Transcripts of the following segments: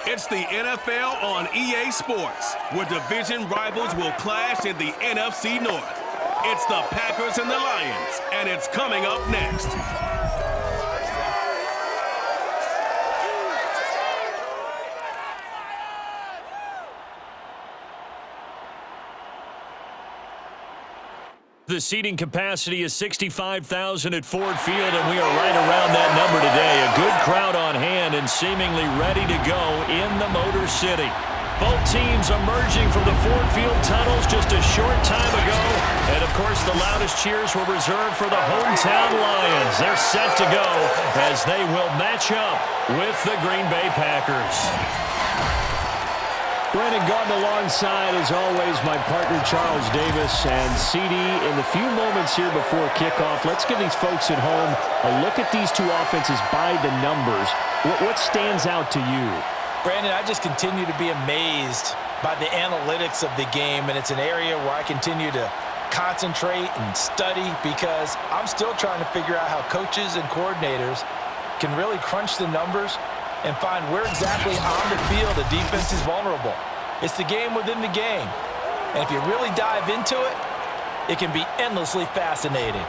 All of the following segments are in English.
It's the NFL on EA Sports, where division rivals will clash in the NFC North. It's the Packers and the Lions, and it's coming up next. The seating capacity is 65,000 at Ford Field, and we are right around that number today. A good crowd on hand and seemingly ready to go in the Motor City. Both teams emerging from the Ford Field tunnels just a short time ago. And, of course, the loudest cheers were reserved for the hometown Lions. They're set to go as they will match up with the Green Bay Packers. Brandon Gaudin alongside, as always, my partner Charles Davis. And CD, in the few moments here before kickoff, let's give these folks at home a look at these two offenses by the numbers. What stands out to you? Brandon, I just continue to be amazed by the analytics of the game, and it's an area where I continue to concentrate and study because I'm still trying to figure out how coaches and coordinators can really crunch the numbers and find where exactly on the field the defense is vulnerable. It's the game within the game. And if you really dive into it, it can be endlessly fascinating.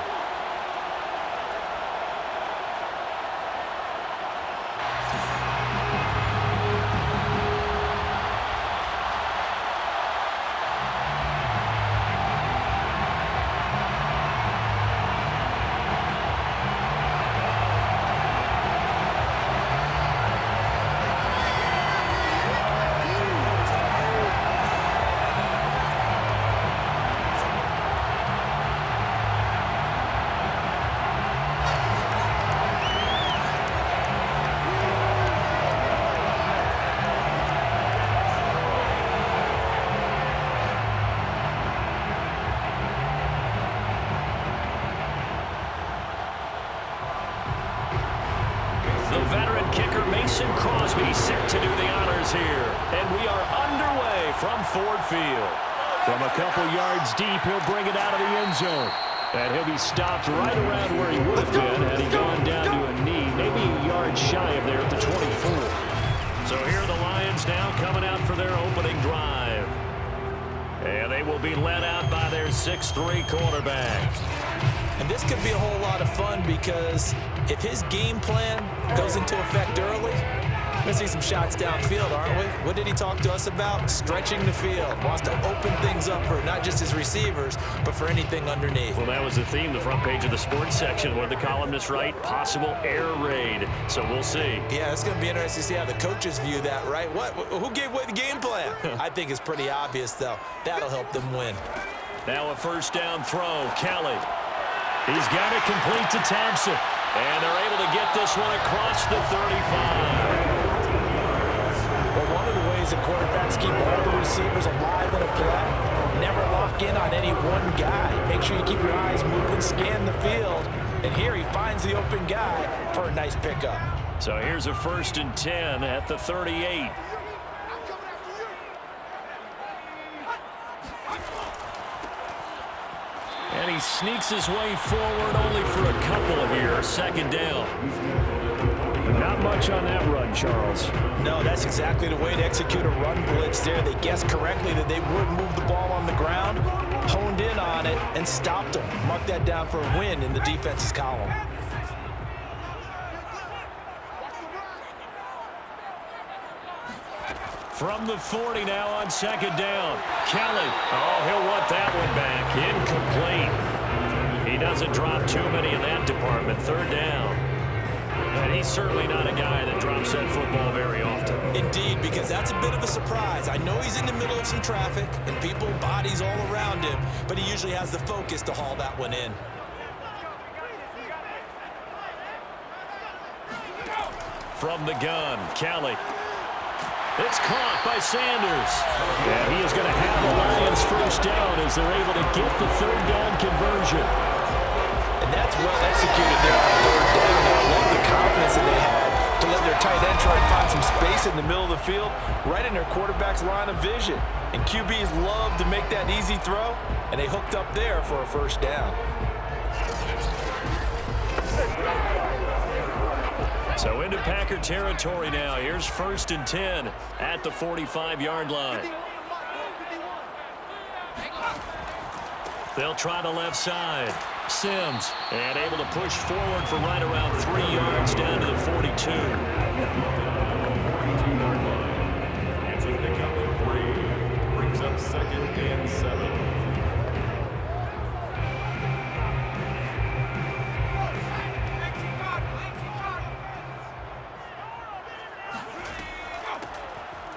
The veteran kicker Mason Crosby set to do the honors here. And we are underway from Ford Field. From a couple yards deep, he'll bring it out of the end zone. And he'll be stopped right around where he would have been had he gone down to a knee, maybe a yard shy of there at the 24. So here are the Lions now coming out for their opening drive. And they will be led out by their 6'3" quarterback. And this could be a whole lot of fun because if his game plan goes into effect early, we're going to see some shots downfield, aren't we? What did he talk to us about? Stretching the field. Wants to open things up for not just his receivers, but for anything underneath. Well, that was the theme, the front page of the sports section. What did the columnists write? Possible air raid. So we'll see. Yeah, it's going to be interesting to see how the coaches view that, right? Who gave away the game plan? I think it's pretty obvious, though. That'll help them win. Now a first down throw. Kelly. He's got it complete to Thompson. And they're able to get this one across the 35. Well, one of the ways that quarterbacks keep all the receivers alive in a play, never lock in on any one guy. Make sure you keep your eyes moving, scan the field. And here he finds the open guy for a nice pickup. So here's a 1st and 10 at the 38. And he sneaks his way forward only for a couple here. 2nd down. Not much on that run, Charles. No, that's exactly the way to execute a run blitz there. They guessed correctly that they would move the ball on the ground, honed in on it, and stopped them. Mark that down for a win in the defense's column. From the 40 now on 2nd down. Kelly. Oh, he'll want that one back. Incomplete. He doesn't drop too many in that department. 3rd down. And he's certainly not a guy that drops that football very often. Indeed, because that's a bit of a surprise. I know he's in the middle of some traffic and people, bodies all around him, but he usually has the focus to haul that one in. From the gun, Kelly. It's caught by Sanders. And he is going to have the Lions first down as they're able to get the 3rd down conversion. And that's well executed there on 3rd down. I love the confidence that they had to let their tight end try and find some space in the middle of the field, right in their quarterback's line of vision. And QBs love to make that easy throw, and they hooked up there for a 1st down. So So into Packer territory now. Here's 1st and 10 at the 45-yard line. They'll try the left side. Sims, and able to push forward for right around 3 yards down to the 42. It's a pickup of 3. Brings up 2nd and 7.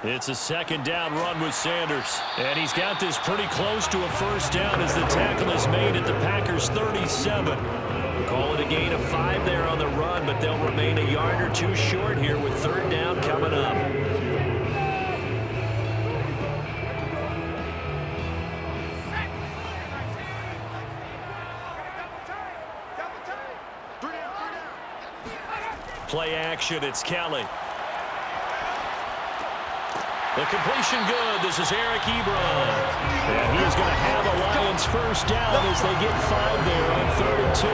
It's a 2nd down run with Sanders. And he's got this pretty close to a 1st down as the tackle is made at the Packers' 37. Call it a gain of 5 there on the run, but they'll remain a yard or 2 short here with 3rd down coming up. Play action, it's Kelly. The completion good. This is Eric Ebron. And he is going to have a Lions 1st down as they get 5 there on 3rd and 2.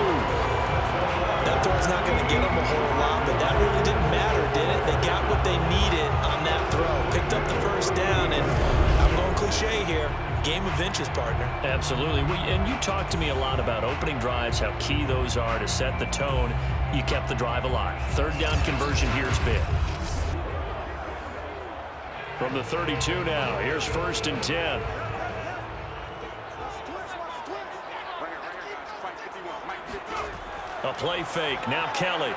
That throw's not going to get them a whole lot, but that really didn't matter, did it? They got what they needed on that throw. Picked up the 1st down, and I'm going cliche here. Game of inches, partner. Absolutely. And you talked to me a lot about opening drives, how key those are to set the tone. You kept the drive alive. 3rd down conversion here is big. From the 32 now, here's 1st and 10. A play fake, now Kelly.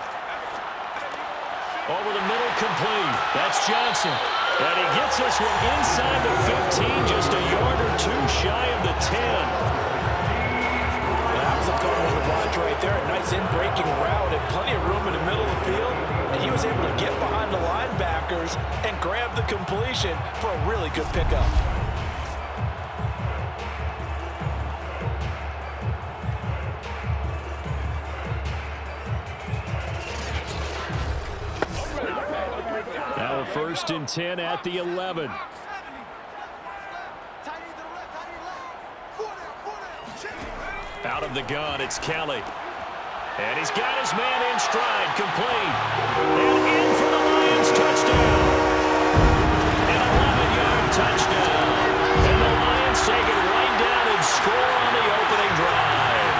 Over the middle, complete. That's Johnson. And he gets this one inside the 15, just a yard or 2 shy of the 10. That was a fun one to watch right there. A nice in-breaking route and plenty of room in the middle of the field. And he was able to get behind the linebackers and grab the completion for a really good pickup. Now a 1st and 10 at the 11. Out of the gun, it's Kelly. And he's got his man in stride, complete. And in for the Lions, touchdown. An 11-yard touchdown. And the Lions take it right down and score on the opening drive.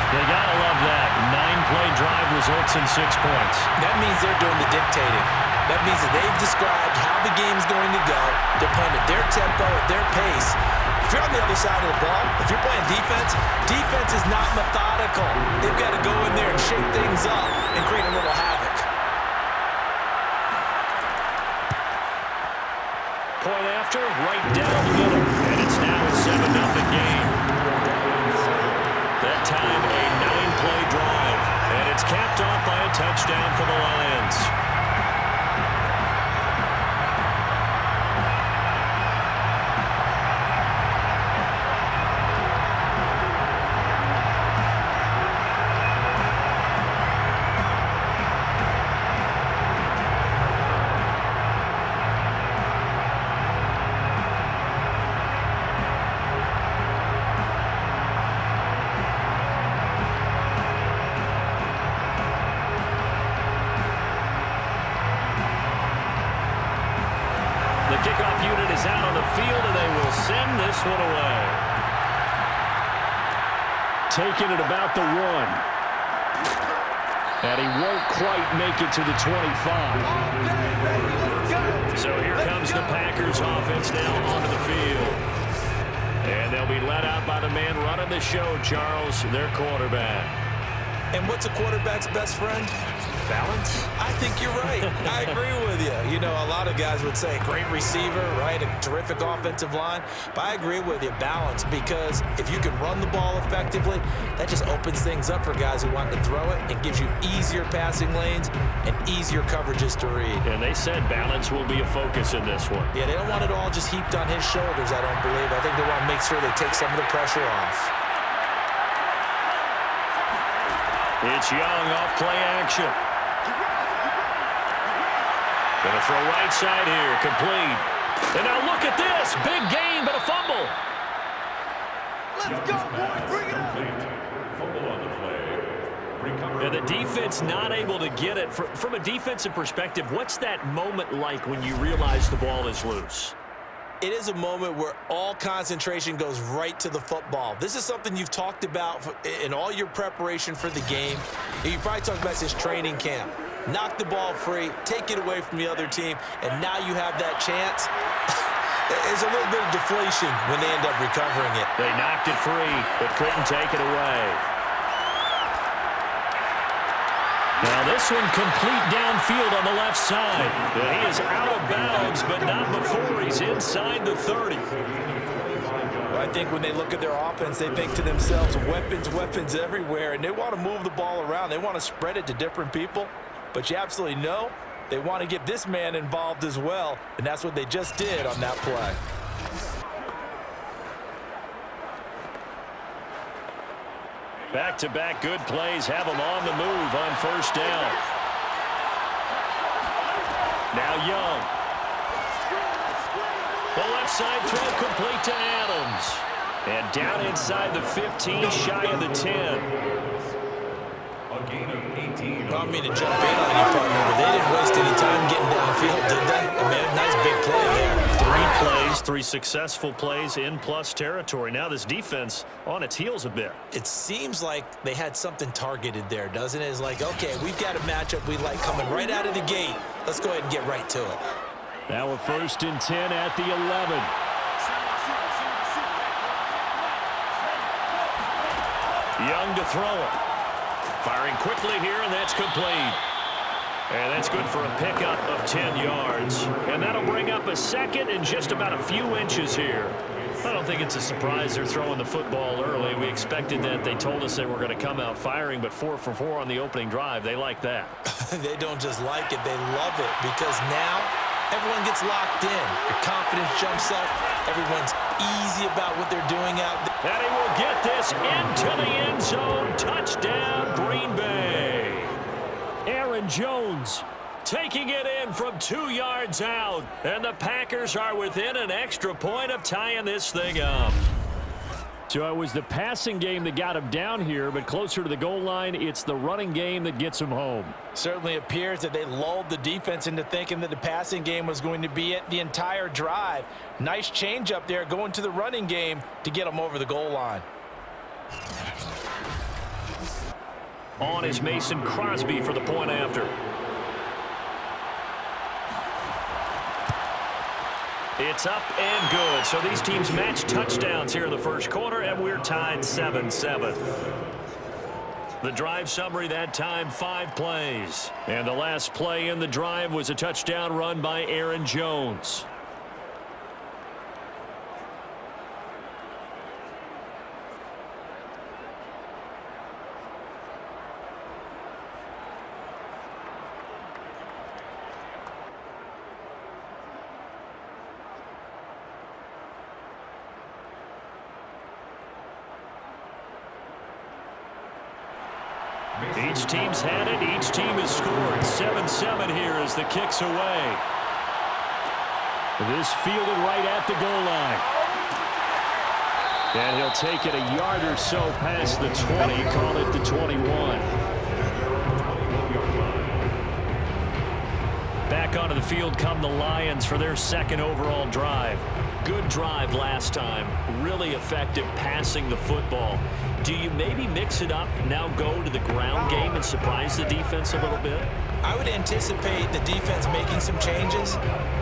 They gotta love that. 9-play drive results in 6 points. That means they're doing the dictating. That means that they've described how the game's going to go. They're playing at their tempo, at their pace. If you're on the other side of the ball, if you're playing defense, defense is not methodical. They've got to go in there and shake things up and create a little havoc. Point after, right down the middle. And it's now a 7-0 game. That time, a 9-play drive. And it's capped off by a touchdown for the Lions. Kickoff unit is out on the field, and they will send this one away. Taking it about the 1. And he won't quite make it to the 25. So here comes the Packers offense now onto the field. And they'll be let out by the man running the show, Charles, their quarterback. And what's a quarterback's best friend? Balance? I think you're right. I agree with you. You know, a lot of guys would say great receiver, right? A terrific offensive line. But I agree with you, balance, because if you can run the ball effectively, that just opens things up for guys who want to throw it and gives you easier passing lanes and easier coverages to read. And they said balance will be a focus in this one. Yeah, they don't want it all just heaped on his shoulders, I don't believe. I think they want to make sure they take some of the pressure off. It's Young off play action. Going to throw right side here, complete. And now look at this, big gain, but a fumble. Let's go, boys, bring it up. Fumble on the play. And the defense not able to get it. From a defensive perspective, what's that moment like when you realize the ball is loose? It is a moment where all concentration goes right to the football. This is something you've talked about in all your preparation for the game. You probably talked about since training camp. Knock the ball free, take it away from the other team, and now you have that chance. There's a little bit of deflation when they end up recovering it. They knocked it free, but couldn't take it away. Now this one complete downfield on the left side. He is out of bounds, but not before he's inside the 30. Well, I think when they look at their offense, they think to themselves, weapons everywhere, and they want to move the ball around. They want to spread it to different people, but you absolutely know they want to get this man involved as well, and that's what they just did on that play. Back-to-back good plays have them on the move on first down. Now Young. The left side throw complete to Adams. And down inside the 15, shy of the 10. A gain of 18. I don't mean to jump in on you, partner, but they didn't waste any time getting downfield, did they? I mean, a nice big play there. 3 plays, 3 successful plays in plus territory. Now this defense on its heels a bit. It seems like they had something targeted there, doesn't it? It's like, okay, we've got a matchup we like coming right out of the gate. Let's go ahead and get right to it. Now a 1st and 10 at the 11. Young to throw it. Firing quickly here, and that's complete. And that's good for a pickup of 10 yards. And that'll bring up a second and just about a few inches here. I don't think it's a surprise they're throwing the football early. We expected that. They told us they were going to come out firing, but 4 for 4 on the opening drive. They like that. They don't just like it, they love it, because now everyone gets locked in. Your confidence jumps up. Everyone's easy about what they're doing out there. And he will get this into the end zone. Touchdown, Green Bay. Aaron Jones taking it in from 2 yards out. And the Packers are within an extra point of tying this thing up. So it was the passing game that got him down here, but closer to the goal line, it's the running game that gets him home. Certainly appears that they lulled the defense into thinking that the passing game was going to be it the entire drive. Nice change up there going to the running game to get them over the goal line. On is Mason Crosby for the point after. It's up and good. So these teams match touchdowns here in the first quarter, and we're tied 7-7. The drive summary that time, 5 plays. And the last play in the drive was a touchdown run by Aaron Jones. Each team's had it. Each team has scored. 7-7 here as the kick's away. This fielded right at the goal line. And he'll take it a yard or so past the 20, call it the 21. Back onto the field come the Lions for their second overall drive. Good drive last time. Really effective passing the football. Do you maybe mix it up, now go to the ground game and surprise the defense a little bit? I would anticipate the defense making some changes,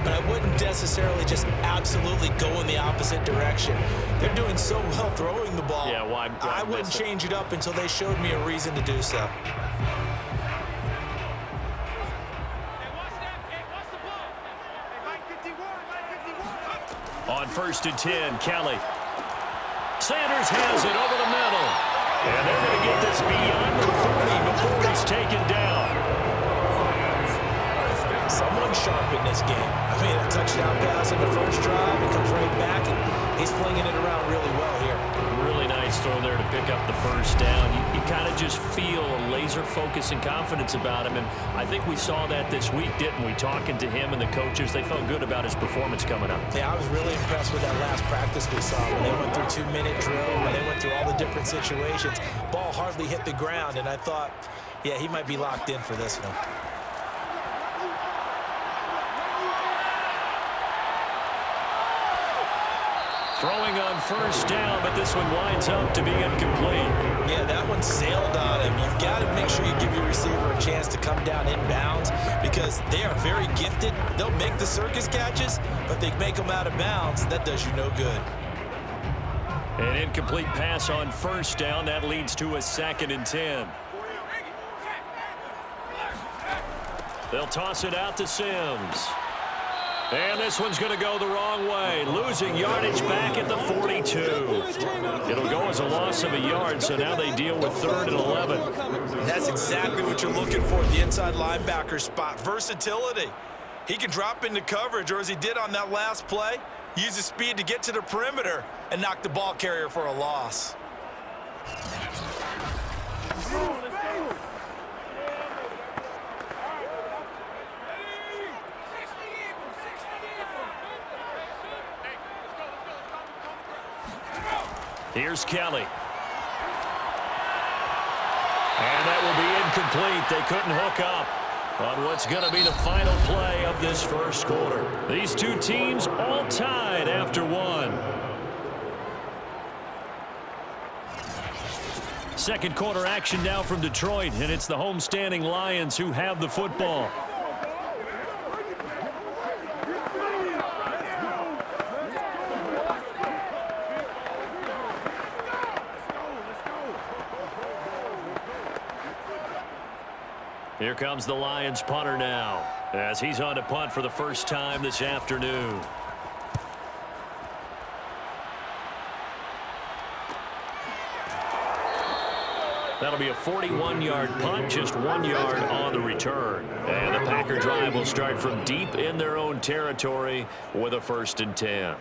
but I wouldn't necessarily just absolutely go in the opposite direction. They're doing so well throwing the ball. Yeah, why I wouldn't change it up until they showed me a reason to do so. On 1st and 10, Kelly. Sanders has it over the middle. And they're going to get this beyond the 40 before he's taken down. Someone sharp in this game. I mean, a touchdown pass in the first drive. It comes right back, and he's flinging it around really well here. Really nice throw there to pick up the first down. You kind of just feel laser focus and confidence about him, and I think we saw that this week, didn't we? Talking to him and the coaches, they felt good about his performance coming up. Yeah, I was really impressed with that last practice we saw when they went through 2-minute drill, when they went through all the different situations. Ball hardly hit the ground, and I thought, yeah, he might be locked in for this one. Throwing on first down, but this one winds up to be incomplete. Yeah, that one sailed on him. You've got to make sure you give your receiver a chance to come down inbounds because they are very gifted. They'll make the circus catches, but they make them out of bounds. That does you no good. An incomplete pass on first down. That leads to a 2nd and 10. They'll toss it out to Sims. And this one's going to go the wrong way. Losing yardage back at the 42. It'll go as a loss of a yard, so now they deal with 3rd and 11. That's exactly what you're looking for at the inside linebacker spot. Versatility. He can drop into coverage, or as he did on that last play, use his speed to get to the perimeter and knock the ball carrier for a loss. Here's Kelly. And that will be incomplete. They couldn't hook up on what's going to be the final play of this first quarter. These two teams all tied after one. Second quarter action now from Detroit, and it's the homestanding Lions who have the football. Here comes the Lions punter now, as he's on to punt for the first time this afternoon. That'll be a 41-yard punt, just 1 yard on the return. And the Packer drive will start from deep in their own territory with a 1st and 10.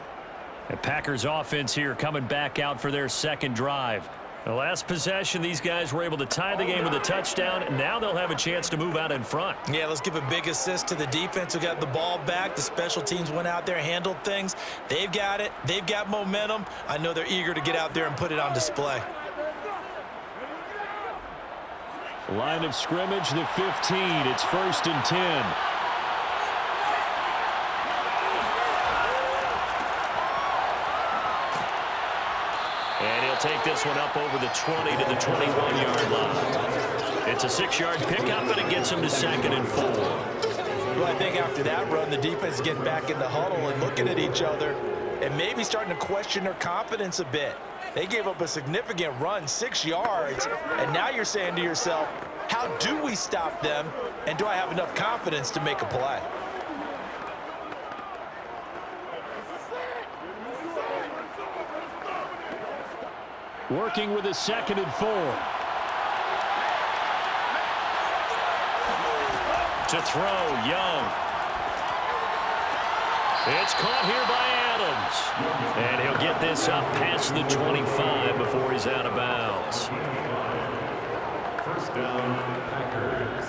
The Packers offense here coming back out for their second drive. The last possession, these guys were able to tie the game with a touchdown. Now they'll have a chance to move out in front. Yeah, let's give a big assist to the defense who got the ball back. The special teams went out there, handled things. They've got it. They've got momentum. I know they're eager to get out there and put it on display. Line of scrimmage, the 15. It's 1st and 10. And he'll take this one up over the 20 to the 21-yard line. It's a 6-yard pickup, and it gets him to 2nd and 4. Well, I think after that run, the defense is getting back in the huddle and looking at each other and maybe starting to question their confidence a bit. They gave up a significant run, 6 yards, and now you're saying to yourself, how do we stop them, and do I have enough confidence to make a play? Working with a 2nd and 4. To throw, Young. It's caught here by Adams. And he'll get this up past the 25 before he's out of bounds. First down, Packers.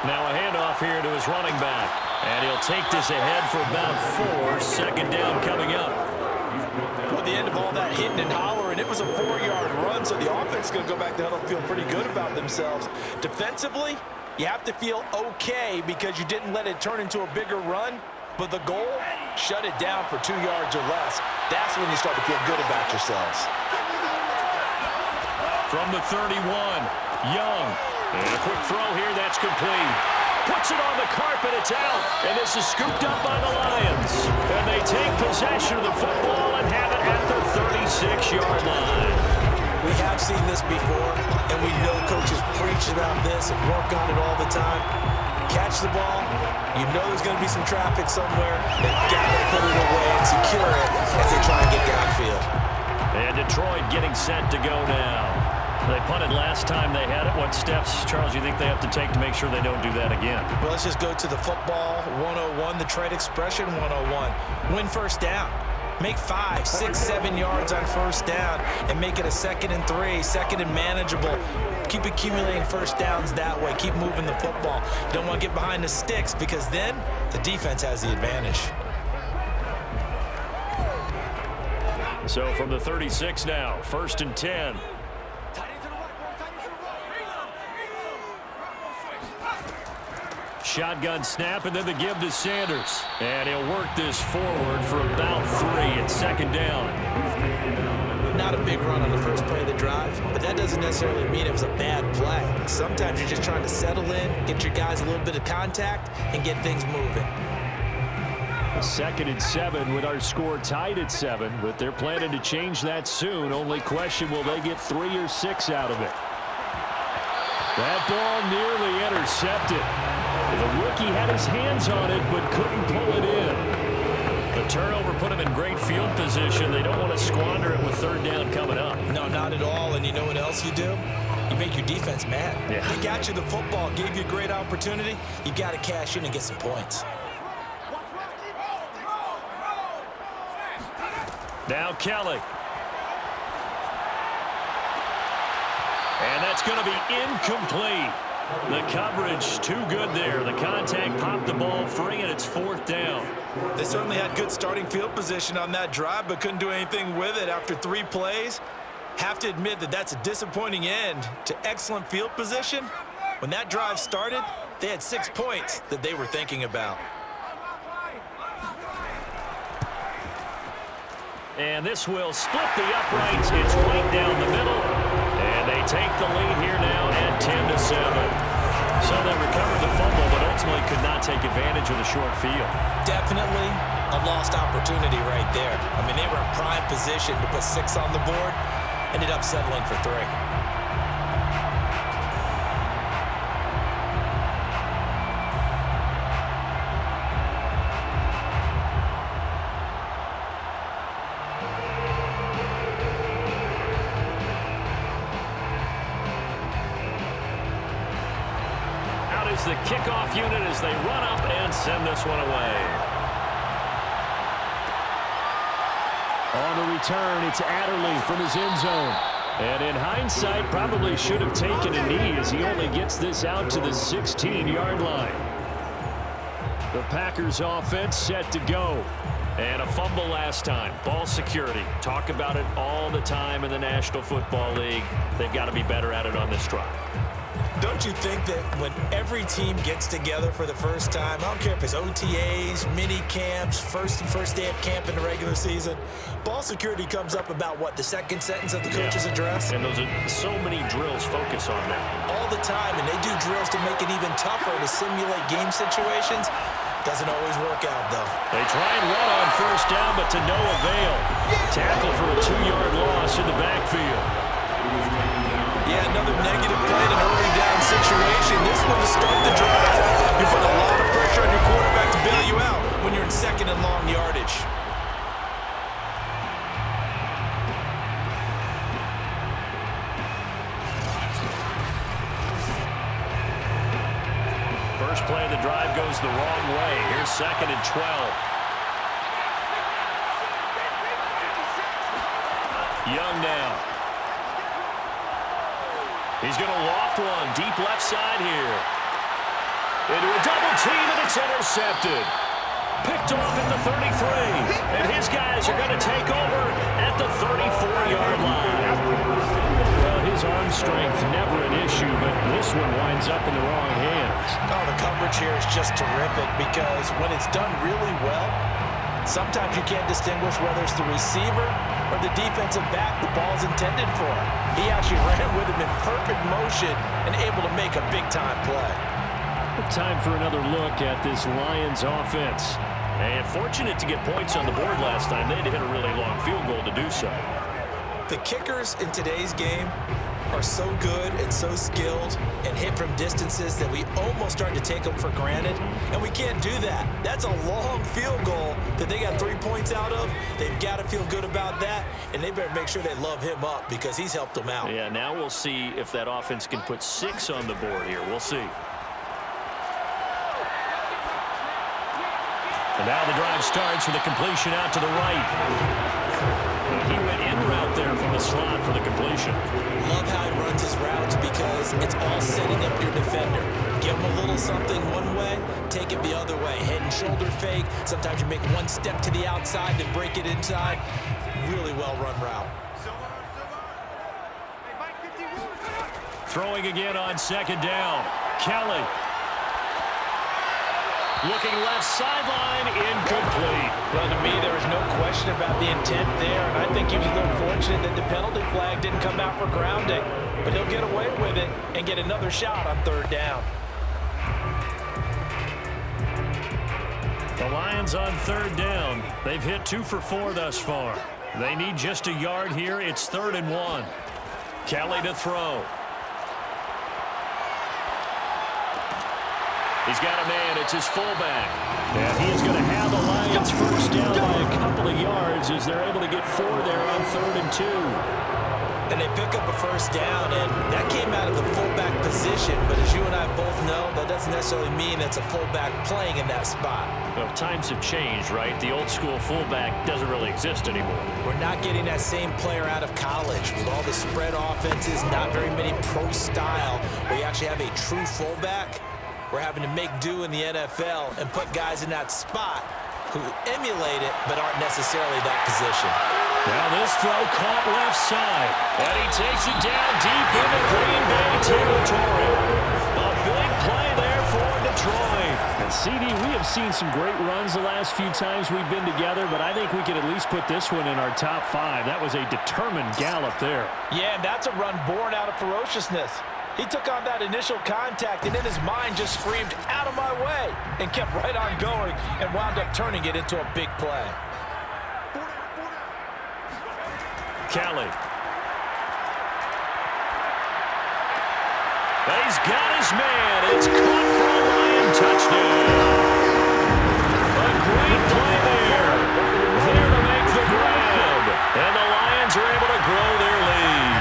Now a handoff here to his running back. And he'll take this ahead for about 4. 2nd down coming up. Well, the end of all that hitting and hollering, it was a 4-yard run, so the offense is going to go back to huddle and feel pretty good about themselves. Defensively, you have to feel okay because you didn't let it turn into a bigger run, but the goal, shut it down for 2 yards or less. That's when you start to feel good about yourselves. From the 31, Young. And a quick throw here, that's complete. Puts it on the carpet, it's out. And this is scooped up by the Lions. And they take possession of the football and have it at the 36-yard line. We have seen this before, and we know coaches preach about this and work on it all the time. Catch the ball. You know there's going to be some traffic somewhere. They've got to put it away and secure it as they try and get downfield. And Detroit getting set to go now. They punted last time they had it. What steps, Charles, you think they have to take to make sure they don't do that again? Well, let's just go to the football 101, the trade expression 101. Win first down. Make 5, 6, 7 yards on first down and make it a 2nd and 3, 2nd and manageable. Keep accumulating first downs that way. Keep moving the football. You don't want to get behind the sticks because then the defense has the advantage. So from the 36 now, 1st and 10. Shotgun snap, and then the give to Sanders. And he'll work this forward for about 3. It's 2nd down. Not a big run on the first play of the drive, but that doesn't necessarily mean it was a bad play. Sometimes you're just trying to settle in, get your guys a little bit of contact, and get things moving. 2nd and 7 with our score tied at 7, but they're planning to change that soon. Only question, will they get 3 or 6 out of it? That ball nearly intercepted. The rookie had his hands on it, but couldn't pull it in. The turnover put him in great field position. They don't want to squander it with 3rd down coming up. No, not at all. And you know what else you do? You make your defense mad. Yeah. They got you the football, gave you a great opportunity. You got to cash in and get some points. Now Kelly. And that's going to be incomplete. The coverage too good there. The contact popped the ball free, and it's 4th down. They certainly had good starting field position on that drive, but couldn't do anything with it after 3 plays. Have to admit that that's a disappointing end to excellent field position. When that drive started, they had 6 points that they were thinking about. And this will split the uprights. It's right down the middle. And they take the lead here now at 10-7. So they recovered the fumble, but ultimately could not take advantage of the short field. Definitely a lost opportunity right there. I mean, they were in prime position to put 6 on the board. Ended up settling for 3. The kickoff unit as they run up and send this one away. On the return, it's Adderley from his end zone. And in hindsight, probably should have taken a knee as he only gets this out to the 16-yard line. The Packers offense set to go. And a fumble last time. Ball security. Talk about it all the time in the National Football League. They've got to be better at it on this drive. Don't you think that when every team gets together for the first time, I don't care if it's OTAs, mini camps, first day of camp in the regular season, ball security comes up about what, the 2nd sentence of the coach's address? And those are so many drills focus on that. All the time, and they do drills to make it even tougher to simulate game situations. Doesn't always work out, though. They try and run on first down, but to no avail. Tackle for a 2-yard loss in the backfield. Yeah, another negative play in an early down situation. This one to start the drive. You put a lot of pressure on your quarterback to bail you out when you're in 2nd and long yardage. First play of the drive goes the wrong way. Here's 2nd and 12. Young now. He's going to loft one deep left side here. Into a double team, and it's intercepted. Picked off at the 33. And his guys are going to take over at the 34-yard line. Well, his arm strength never an issue, but this one winds up in the wrong hands. Oh, the coverage here is just terrific because when it's done really well, sometimes you can't distinguish whether it's the receiver or the defensive back the ball's intended for. He actually ran with him in perfect motion and able to make a big-time play. Time for another look at this Lions offense. And fortunate to get points on the board last time. They had to hit a really long field goal to do so. The kickers in today's game are so good and so skilled and hit from distances that we almost start to take them for granted, and we can't do that. That's a long field goal that they got 3 points out of. They've got to feel good about that, and they better make sure they love him up because he's helped them out. Yeah, now we'll see if that offense can put 6 on the board here. We'll see. And now the drive starts with a completion out to the right. He went in route there from the slot for the completion. Love how he runs his routes because it's all setting up your defender. Give him a little something one way, take it the other way. Head and shoulder fake. Sometimes you make one step to the outside, then break it inside. Really well-run route. Throwing again on second down. Kelly. Looking left sideline, incomplete. Well, to me, there was no question about the intent there, and I think he was a little fortunate that the penalty flag didn't come out for grounding. But he'll get away with it and get another shot on third down. The Lions on third down. They've hit 2 for 4 thus far. They need just a yard here. It's 3rd and 1. Kelly to throw. He's got a man. It's his fullback. And he is going to have the Lions first down by a couple of yards as they're able to get 4 there on 3rd and 2. And they pick up a first down, and that came out of the fullback position. But as you and I both know, that doesn't necessarily mean it's a fullback playing in that spot. Well, times have changed, right? The old school fullback doesn't really exist anymore. We're not getting that same player out of college with all the spread offenses, not very many pro style, where you actually have a true fullback. We're having to make do in the NFL and put guys in that spot who emulate it but aren't necessarily that position. Now this throw caught left side. And he takes it down deep into Green Bay territory. A big play there for Detroit. And CD, we have seen some great runs the last few times we've been together, but I think we could at least put this one in our top 5. That was a determined gallop there. Yeah, and that's a run born out of ferociousness. He took on that initial contact and in his mind just screamed, "Out of my way," and kept right on going and wound up turning it into a big play. Kelly. He's got his man. It's caught for a Lion touchdown. A great play there. There to make the grab. And the Lions are able to grow their lead.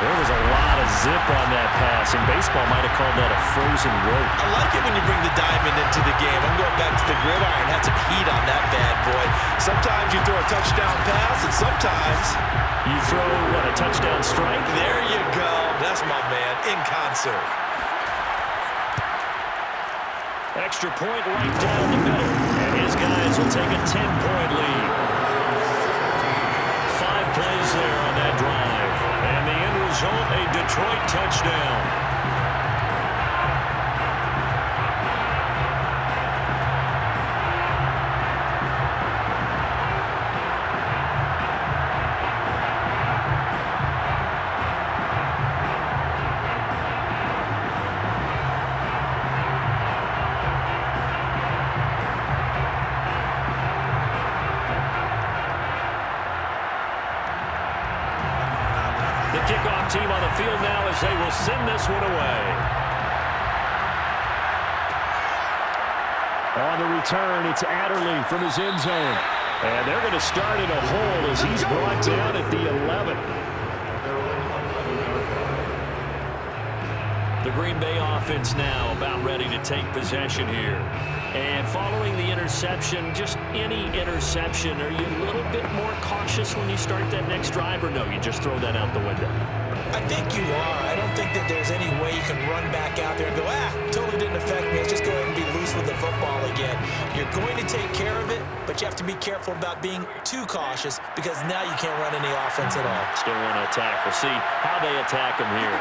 There was a lot of zip on that pass, and baseball might have called that a frozen rope. I like it when you bring the diamond into the game. I'm going back to the gridiron. Had some heat on that bad boy. Sometimes you throw a touchdown pass, and sometimes you throw, what, a touchdown strike? There you go. That's my man, in concert. Extra point right down the middle, and his guys will take a 10-point lead. 5 plays there on that drive. And the end result, a Detroit touchdown. Kickoff team on the field now as they will send this one away. On the return, it's Adderley from his end zone. And they're going to start in a hole as he's brought down at the 11. The Green Bay offense now about ready to take possession here. And following the interception, just any interception, are you a little bit more cautious when you start that next drive, or no, you just throw that out the window? I think you are. I don't think that there's any way you can run back out there and go, totally didn't affect me. Let's just go ahead and be loose with the football again. You're going to take care of it, but you have to be careful about being too cautious because now you can't run any offense at all. Still want to attack. We'll see how they attack them here.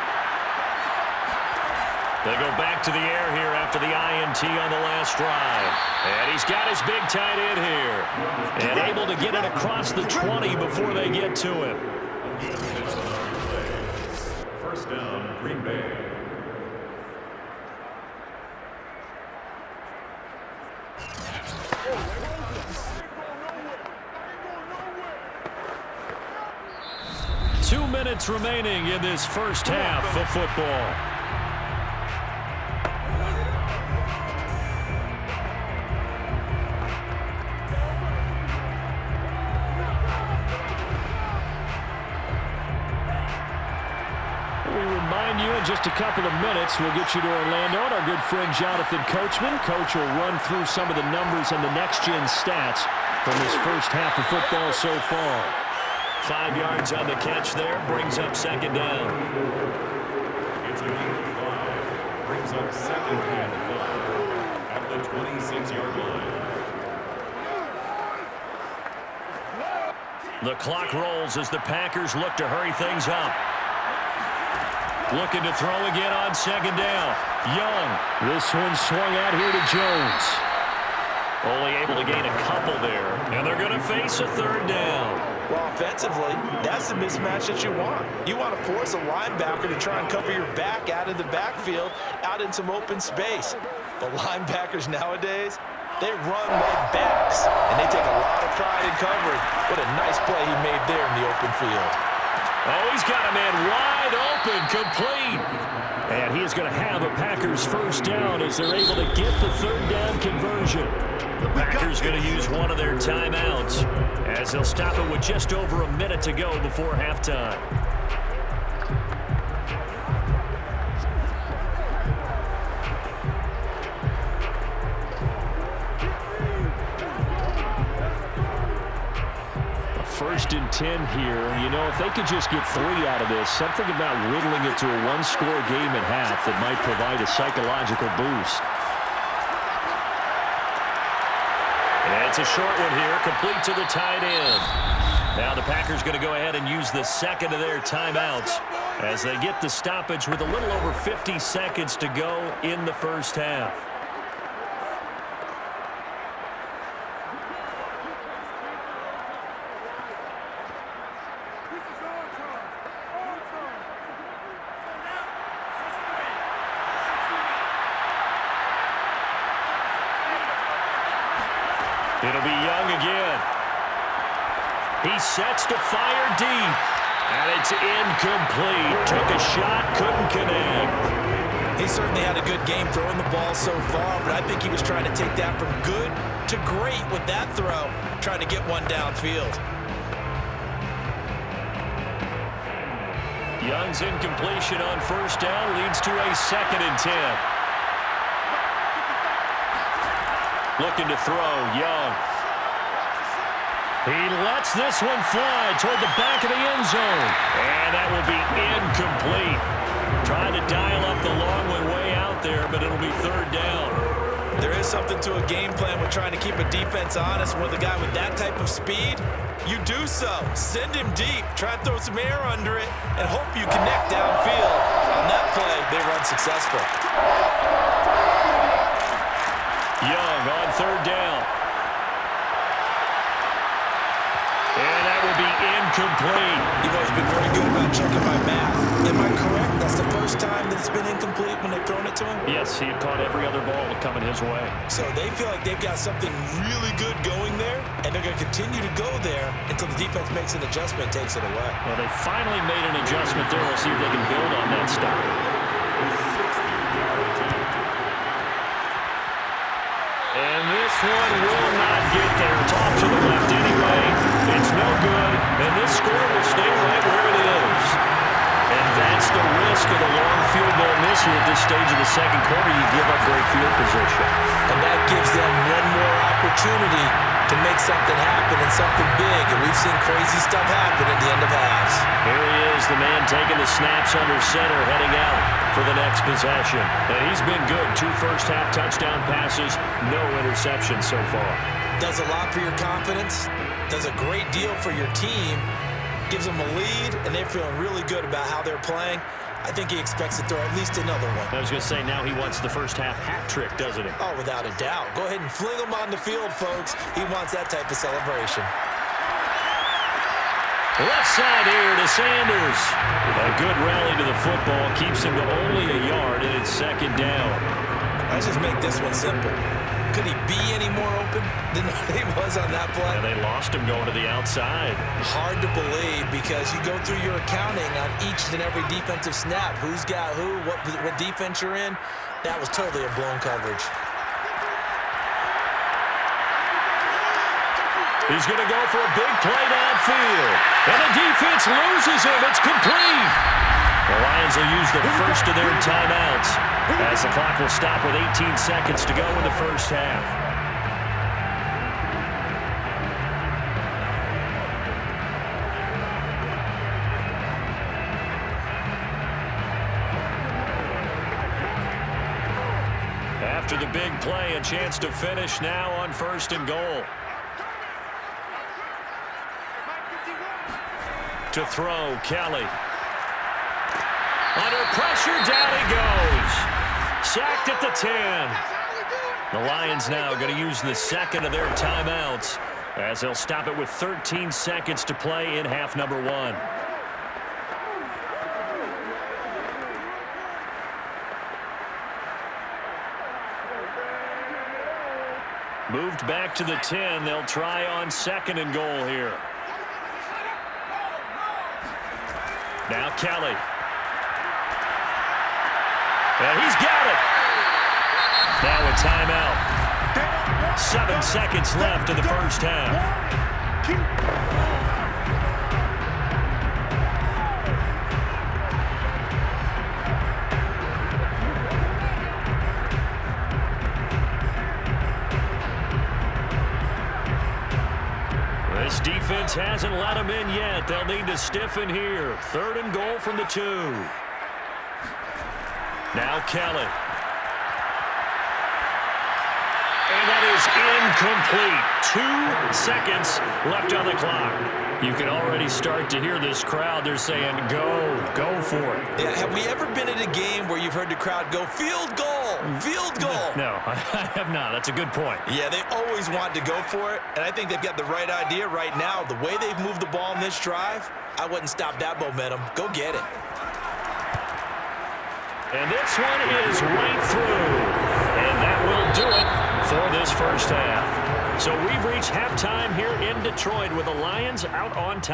They go back to the air here after the INT on the last drive. And he's got his big tight end here. And able to get it across the 20 before they get to him. First down, Green Bay. minutes remaining in this first half of football. You in just a couple of minutes. We'll get you to Orlando and our good friend Jonathan Coachman. Coach will run through some of the numbers and the next-gen stats from this first half of football so far. 5 yards on the catch there. Brings up second down. It's a gain of 5. Brings up second and 5 at the 26-yard line. The clock rolls as the Packers look to hurry things up. Looking to throw again on second down. Young. This one swung out here to Jones. Only able to gain a couple there. And they're going to face a third down. Well, offensively, that's the mismatch that you want. You want to force a linebacker to try and cover your back out of the backfield, out in some open space. The linebackers nowadays, they run like backs, and they take a lot of pride in coverage. What a nice play he made there in the open field. Oh, he's got a man wide open, complete. And he is going to have a Packers first down as they're able to get the third down conversion. The Packers going to use one of their timeouts as they'll stop it with just over a minute to go before halftime. First and 10 here. You know, if they could just get 3 out of this, something about whittling it to a one-score game at half that might provide a psychological boost. And it's a short one here, complete to the tight end. Now the Packers going to go ahead and use the second of their timeouts as they get the stoppage with a little over 50 seconds to go in the first half. It'll be Young again. He sets to fire deep. And it's incomplete. Took a shot, couldn't connect. He certainly had a good game throwing the ball so far, but I think he was trying to take that from good to great with that throw, trying to get one downfield. Young's incompletion on first down leads to a 2nd and 10. Looking to throw, Young. He lets this one fly toward the back of the end zone. And that will be incomplete. Trying to dial up the long way out there, but it'll be third down. There is something to a game plan with trying to keep a defense honest with a guy with that type of speed. You do so. Send him deep. Try and throw some air under it and hope you connect downfield. On that play, they run successful. Young on third down. And that will be incomplete. You've always been very good about checking my math. Am I correct? That's the first time that it's been incomplete when they've thrown it to him? Yes, he had caught every other ball coming his way. So they feel like they've got something really good going there, and they're going to continue to go there until the defense makes an adjustment and takes it away. Well, they finally made an adjustment there. We'll see if they can build on that stop. And this one will not get there. It's off to the left anyway. It's no good. And this score will stay right where it is. And that's the risk of the long field goal miss here at this stage of the second quarter. You give up great field position. And that gives them one more opportunity to make something happen and something big. And we've seen crazy stuff happen at the end of halves. Here he is, the man taking the snaps under center, heading out for the next possession. And he's been good. 2 first-half touchdown passes, no interceptions so far. Does a lot for your confidence. Does a great deal for your team. Gives them a lead, and they're feeling really good about how they're playing. I think he expects to throw at least another one. I was going to say, now he wants the first-half hat trick, doesn't he? Oh, without a doubt. Go ahead and fling him on the field, folks. He wants that type of celebration. Left side here to Sanders. A good rally to the football. Keeps him to only a yard, and it's second down. Let's just make this one simple. Could he be any more open than he was on that play? And they lost him going to the outside. Hard to believe because you go through your accounting on each and every defensive snap. Who's got who, what defense you're in. That was totally a blown coverage. He's going to go for a big play downfield. And the defense loses him. It's complete. The Lions will use the first of their timeouts as the clock will stop with 18 seconds to go in the first half. After the big play, a chance to finish now on 1st and goal. To throw, Kelly. Under pressure, down he goes. Sacked at the 10. The Lions now going to use the second of their timeouts as they'll stop it with 13 seconds to play in half number 1. Moved back to the 10. They'll try on 2nd and goal here. Now Kelly. And he's got it. Now a timeout. 7 seconds left in the first half. This defense hasn't let them in yet. They'll need to stiffen here. 3rd and goal from the 2. Now Kelly. And that is incomplete. 2 seconds left on the clock. You can already start to hear this crowd. They're saying, go for it. Yeah, have we ever been at a game where you've heard the crowd go, field goal, field goal? No, I have not. That's a good point. Yeah, they always want to go for it, and I think they've got the right idea right now. The way they've moved the ball in this drive, I wouldn't stop that momentum. Go get it. And this one is right through. And that will do it for this first half. So we've reached halftime here in Detroit with the Lions out on top.